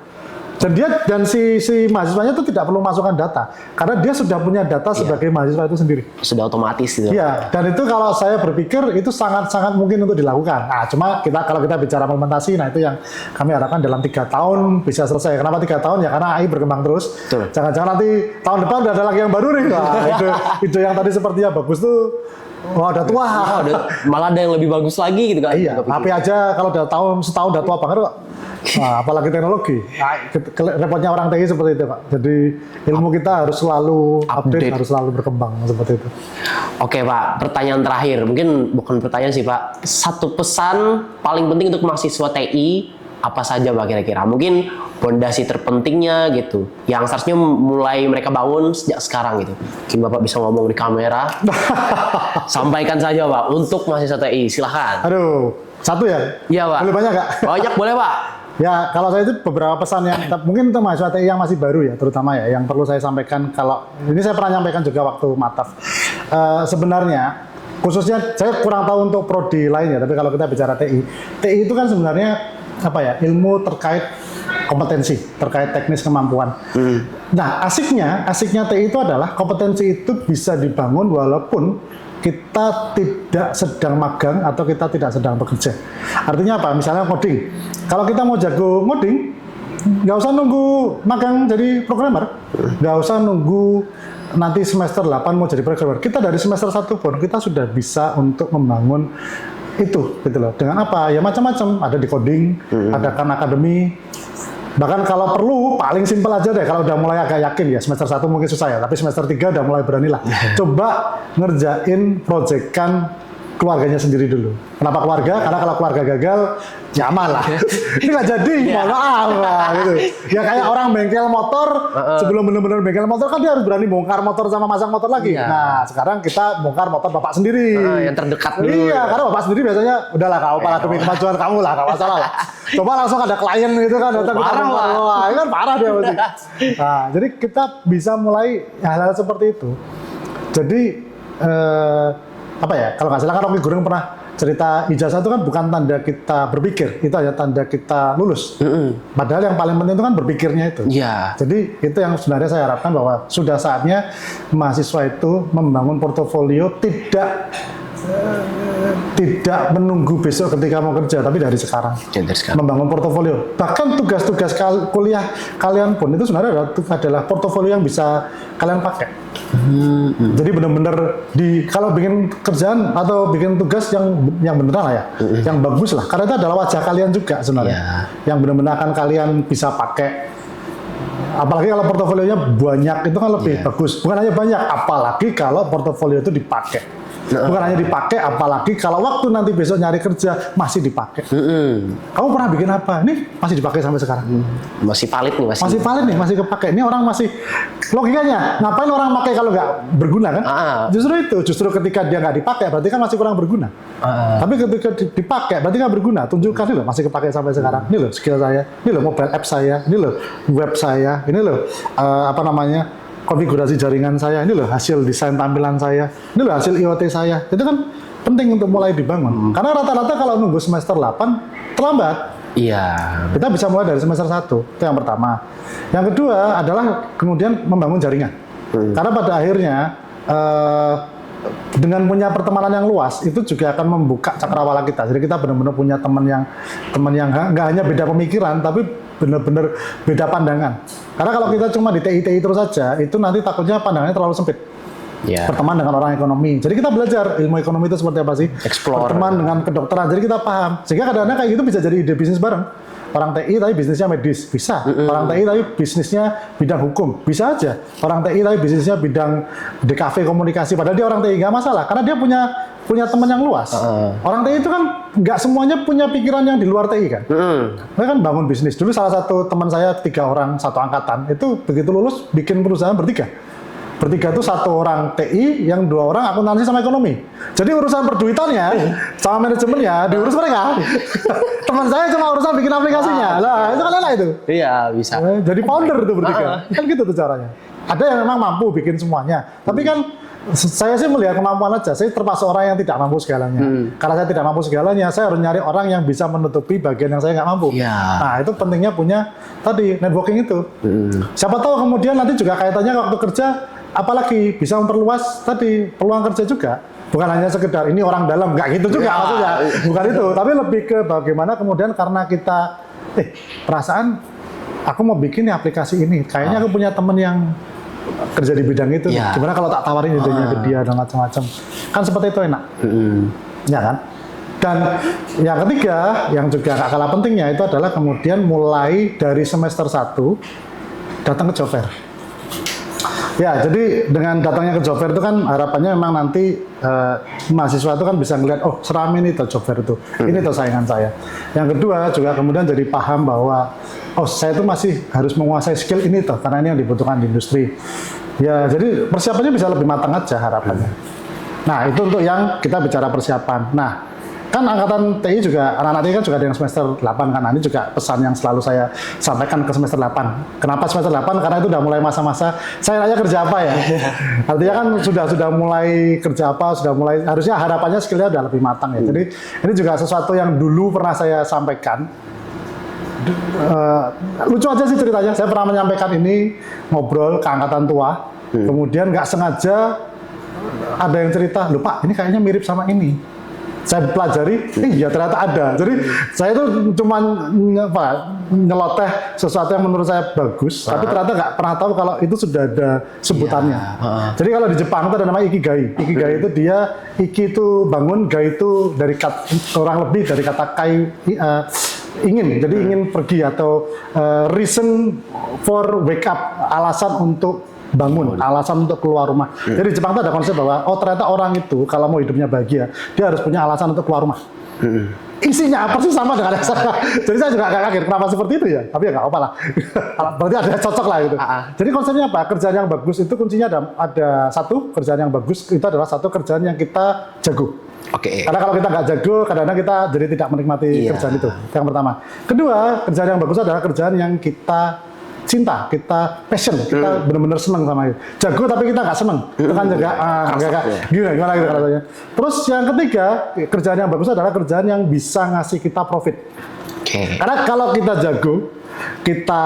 Dan si mahasiswanya itu tidak perlu masukkan data karena dia sudah punya data sebagai mahasiswa itu sendiri. Sudah otomatis gitu. Iya, dan itu kalau saya berpikir itu sangat-sangat mungkin untuk dilakukan. Nah, cuma kalau kita bicara implementasi, nah itu yang kami harapkan dalam 3 tahun bisa selesai. Kenapa 3 tahun? Ya karena AI berkembang terus. Jangan-jangan nanti tahun depan udah ada lagi yang baru nih. Wah, ide yang tadi sepertinya bagus tuh. Wah, udah tua. Malah ada yang lebih bagus lagi gitu kan. Iya, HP aja kalau udah setahun udah tua banget kok. Nah, apalagi teknologi. Repotnya orang TI seperti itu, Pak. Jadi ilmu kita harus selalu update, harus selalu berkembang seperti itu. Oke, Pak. Pertanyaan terakhir. Mungkin bukan pertanyaan sih, Pak. Satu pesan paling penting untuk mahasiswa TI apa saja, Pak, kira-kira? Mungkin fondasi terpentingnya gitu, yang seharusnya mulai mereka bangun sejak sekarang gitu. Mungkin Bapak bisa ngomong di kamera. Sampaikan saja, Pak, untuk mahasiswa TI. Silahkan. Aduh, satu ya? Iya, Pak. Boleh banyak, Kak? Banyak, boleh, Pak. Ya, kalau saya itu beberapa pesan yang mungkin untuk mahasiswa TI yang masih baru ya, terutama ya, yang perlu saya sampaikan. Kalau ini saya pernah nyampaikan juga waktu Mataf. Sebenarnya, khususnya saya kurang tahu untuk prodi lainnya, tapi kalau kita bicara TI itu kan sebenarnya ilmu terkait kompetensi, terkait teknis kemampuan. Nah, asiknya TI itu adalah kompetensi itu bisa dibangun walaupun kita tidak sedang magang atau kita tidak sedang bekerja. Artinya apa? Misalnya coding. Kalau kita mau jago ngoding, nggak usah nunggu magang jadi programmer, nggak usah nunggu nanti semester 8 mau jadi programmer. Kita dari semester 1 pun kita sudah bisa untuk membangun itu, gitu loh. Dengan apa? Ya macam-macam. Ada di coding, ada Khan Academy. Bahkan kalau perlu, paling simpel aja deh. Kalau udah mulai agak yakin ya, semester 1 mungkin susah ya, tapi semester 3 udah mulai berani lah. Coba ngerjain proyekan keluarganya sendiri dulu. Kenapa keluarga? Karena kalau keluarga gagal, nyaman lah. Ini nggak jadi, mohon maaf lah, gitu. Ya kayak orang bengkel motor, sebelum benar-benar bengkel motor kan dia harus berani bongkar motor sama masang motor lagi. Nah, sekarang kita bongkar motor bapak sendiri. Yang terdekat dulu. Iya, karena bapak sendiri biasanya, udahlah kau malah demi kemajuan kamu lah, nggak masalah lah. Coba langsung ada klien gitu kan datang ke Parah, kantor. Pak. Wah, itu kan parah dia pasti. Nah, jadi kita bisa mulai hal-hal seperti itu. Jadi apa ya? Kalau nggak salah kan Rocky Gerung pernah cerita ijazah itu kan bukan tanda kita berpikir, itu hanya tanda kita lulus. Padahal yang paling penting itu kan berpikirnya itu. Iya. Jadi itu yang sebenarnya saya harapkan bahwa sudah saatnya mahasiswa itu membangun portofolio tidak menunggu besok ketika mau kerja, tapi dari sekarang. Dari sekarang. Membangun portofolio. Bahkan tugas-tugas kuliah kalian pun itu sebenarnya adalah portofolio yang bisa kalian pakai. Jadi benar-benar kalau bikin kerjaan atau bikin tugas yang beneran lah ya, yang bagus lah. Karena itu adalah wajah kalian juga sebenarnya, yang benar-benar akan kalian bisa pakai. Apalagi kalau portofolionya banyak itu kan lebih bagus. Bukan hanya banyak, apalagi kalau portofolio itu dipakai. Bukan hanya dipakai, apalagi kalau waktu nanti besok nyari kerja masih dipakai. Kamu pernah bikin apa? Ini masih dipakai sampai sekarang. Masih valid nih, Masih valid nih, masih kepake. Ini orang masih logikanya. Ngapain orang pakai kalau nggak berguna kan? Justru ketika dia nggak dipakai berarti kan masih kurang berguna. Tapi ketika dipakai berarti kan berguna. Tunjukkan ini loh masih kepake sampai sekarang. Ini loh skill saya. Ini loh mobile app saya. Ini loh web saya. Ini loh konfigurasi jaringan saya, ini loh hasil desain tampilan saya, ini loh hasil IoT saya. Itu kan penting untuk mulai dibangun. Karena rata-rata kalau nunggu semester 8 terlambat. Iya. Kita bisa mulai dari semester 1, itu yang pertama. Yang kedua adalah kemudian membangun jaringan. Karena pada akhirnya dengan punya pertemanan yang luas itu juga akan membuka cakrawala kita. Jadi kita benar-benar punya teman yang nggak hanya beda pemikiran, tapi benar-benar beda pandangan. Karena kalau kita cuma di TI terus saja, itu nanti takutnya pandangannya terlalu sempit. Berteman dengan orang ekonomi. Jadi kita belajar ilmu ekonomi itu seperti apa sih? Explore. Berteman dengan kedokteran. Jadi kita paham. Sehingga kadang-kadang kayak gitu bisa jadi ide bisnis bareng. Orang TI tapi bisnisnya medis, bisa. Orang TI tapi bisnisnya bidang hukum, bisa aja. Orang TI tapi bisnisnya bidang DKV komunikasi, padahal dia orang TI, nggak masalah, karena dia punya teman yang luas. Orang TI itu kan nggak semuanya punya pikiran yang di luar TI kan. Mereka kan bangun bisnis. Dulu salah satu teman saya 3 orang satu angkatan, itu begitu lulus bikin perusahaan bertiga itu 1 orang TI, yang 2 orang akuntansi sama ekonomi. Jadi urusan perduitannya sama manajemennya diurus mereka. Teman saya cuma urusan bikin aplikasinya. Lah, itu kan enak itu. Iya, bisa. Jadi founder itu bertiga. Kan gitu tuh caranya. Ada yang memang mampu bikin semuanya. Tapi kan saya sih melihat kemampuan aja. Saya termasuk orang yang tidak mampu segalanya. Karena saya tidak mampu segalanya, saya harus nyari orang yang bisa menutupi bagian yang saya nggak mampu. Nah, itu pentingnya punya tadi networking itu. Siapa tahu kemudian nanti juga kaitannya waktu kerja, apalagi bisa memperluas tadi peluang kerja juga. Bukan hanya sekedar ini orang dalam, nggak gitu juga maksudnya. Bukan itu, tapi lebih ke bagaimana kemudian karena kita perasaan aku mau bikin nih aplikasi ini, kayaknya aku punya temen yang kerja di bidang itu. Gimana kalau tak tawarin idenya ke dia dan macam-macam. Kan seperti itu enak. Ya kan? Dan yang ketiga, yang juga gak kalah pentingnya itu adalah kemudian mulai dari semester 1 datang ke job fair. Ya, jadi dengan datangnya ke job fair itu kan harapannya memang nanti mahasiswa itu kan bisa ngelihat, oh seram ini tuh job fair itu, ini tuh saingan saya. Yang kedua juga kemudian jadi paham bahwa, oh saya itu masih harus menguasai skill ini tuh, karena ini yang dibutuhkan di industri. Ya, jadi persiapannya bisa lebih matang aja harapannya. Nah, itu untuk yang kita bicara persiapan. Nah, kan angkatan TI juga, anak-anak TI kan juga ada yang semester 8 kan. Nah, ini juga pesan yang selalu saya sampaikan ke semester 8. Kenapa semester 8? Karena itu udah mulai masa-masa saya nanya kerja apa ya. Artinya kan sudah mulai kerja apa, sudah mulai, harusnya harapannya skillnya udah lebih matang ya. Jadi ini juga sesuatu yang dulu pernah saya sampaikan. Lucu aja sih ceritanya, saya pernah menyampaikan ini, ngobrol ke angkatan tua, kemudian nggak sengaja ada yang cerita, "Loh Pak, ini kayaknya mirip sama ini." Saya pelajari, iya ternyata ada. Jadi saya tuh cuma nyeloteh sesuatu yang menurut saya bagus, tapi ternyata nggak pernah tahu kalau itu sudah ada sebutannya. Jadi kalau di Jepang itu ada namanya ikigai. Ikigai itu dia, iki itu bangun, gai itu dari kurang lebih dari kata kai, ingin. Jadi ingin pergi atau reason for wake up, alasan untuk bangun, alasan untuk keluar rumah. Jadi di Jepang itu ada konsep bahwa oh ternyata orang itu kalau mau hidupnya bahagia, dia harus punya alasan untuk keluar rumah. Isinya persis sama dengan yang saya. Jadi saya juga agak kaget kenapa seperti itu ya. Tapi ya nggak apa-apa lah. Berarti ada cocok lah gitu. Jadi konsepnya apa? Kerjaan yang bagus itu kuncinya ada satu, kerjaan yang bagus itu adalah satu kerjaan yang kita jago. Oke. Karena kalau kita nggak jago, kadang-kadang kita jadi tidak menikmati Iya. kerjaan itu. Yang pertama. Kedua, kerjaan yang bagus adalah kerjaan yang kita cinta, kita passion, kita benar-benar senang sama itu. Jago tapi kita nggak senang, itu kan juga gimana gitu rasanya. Terus yang ketiga, kerjaan yang bagus adalah kerjaan yang bisa ngasih kita profit. Oke. Karena kalau kita jago, kita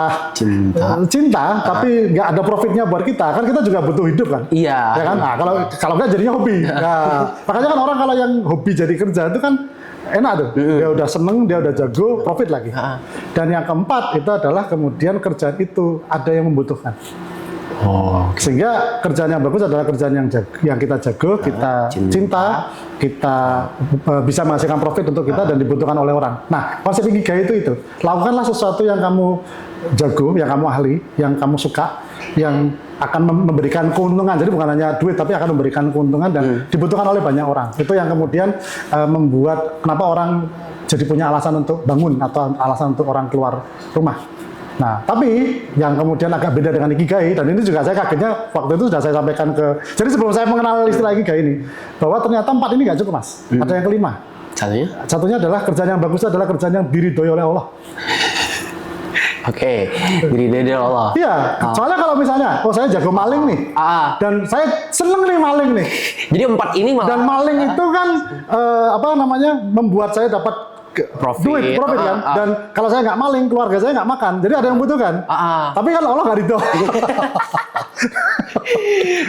cinta tapi nggak ada profitnya buat kita, kan kita juga butuh hidup kan? Iya. Ya kan? Nah, kalau nggak jadinya hobi. Nah, makanya kan orang kalau yang hobi jadi kerja itu kan enak tuh. Dia udah seneng, dia udah jago, profit lagi. Dan yang keempat itu adalah kemudian kerjaan itu ada yang membutuhkan. Oh. Sehingga kerjaan yang bagus adalah kerjaan yang kita jago, kita cinta, kita bisa menghasilkan profit untuk kita dan dibutuhkan oleh orang. Nah, konsep Ikigai itu. Lakukanlah sesuatu yang kamu jago, yang kamu ahli, yang kamu suka, yang akan memberikan keuntungan. Jadi bukan hanya duit, tapi akan memberikan keuntungan dan dibutuhkan oleh banyak orang. Itu yang kemudian membuat kenapa orang jadi punya alasan untuk bangun atau alasan untuk orang keluar rumah. Nah, tapi yang kemudian agak beda dengan Ikigai, dan ini juga saya kagetnya waktu itu sudah saya sampaikan jadi sebelum saya mengenal istilah Ikigai ini, bahwa ternyata 4 ini nggak cukup, Mas. Ada yang kelima. Satunya adalah kerjaan yang bagus adalah kerjaan yang diridhoi oleh Allah. Oke, diridhoi oleh Allah. Iya, soalnya kalau misalnya, saya jago maling nih, dan saya seneng nih maling nih. Jadi 4 ini malah. Dan maling itu kan membuat saya dapat profit kan. Dan kalau saya nggak maling, keluarga saya nggak makan. Jadi ada yang butuhkan. Tapi kan Allah nggak ridho.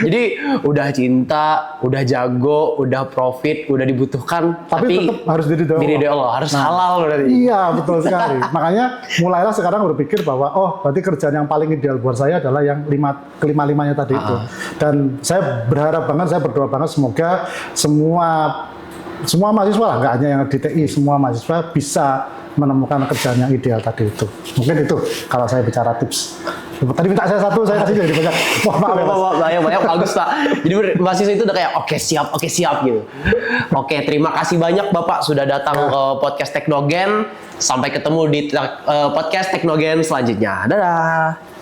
Jadi udah cinta, udah jago, udah profit, udah dibutuhkan, tapi tetap harus diridhoi Allah, harus halal berarti. Iya, betul sekali. Makanya mulailah sekarang berpikir bahwa berarti kerjaan yang paling ideal buat saya adalah yang kelima-limanya tadi itu. Dan saya berharap banget, saya berdoa banget semoga semua mahasiswa lah, nggak hanya yang di TI, semua mahasiswa bisa menemukan kerjaan yang ideal tadi itu. Mungkin itu kalau saya bicara tips. Tadi minta saya satu, saya kasih jadi banyak. Maaf ya, banyak bagus Pak. Jadi mahasiswa itu udah kayak oke siap gitu. Oke, terima kasih banyak Bapak sudah datang ke podcast Teknogen. Sampai ketemu di podcast Teknogen selanjutnya. Dadah.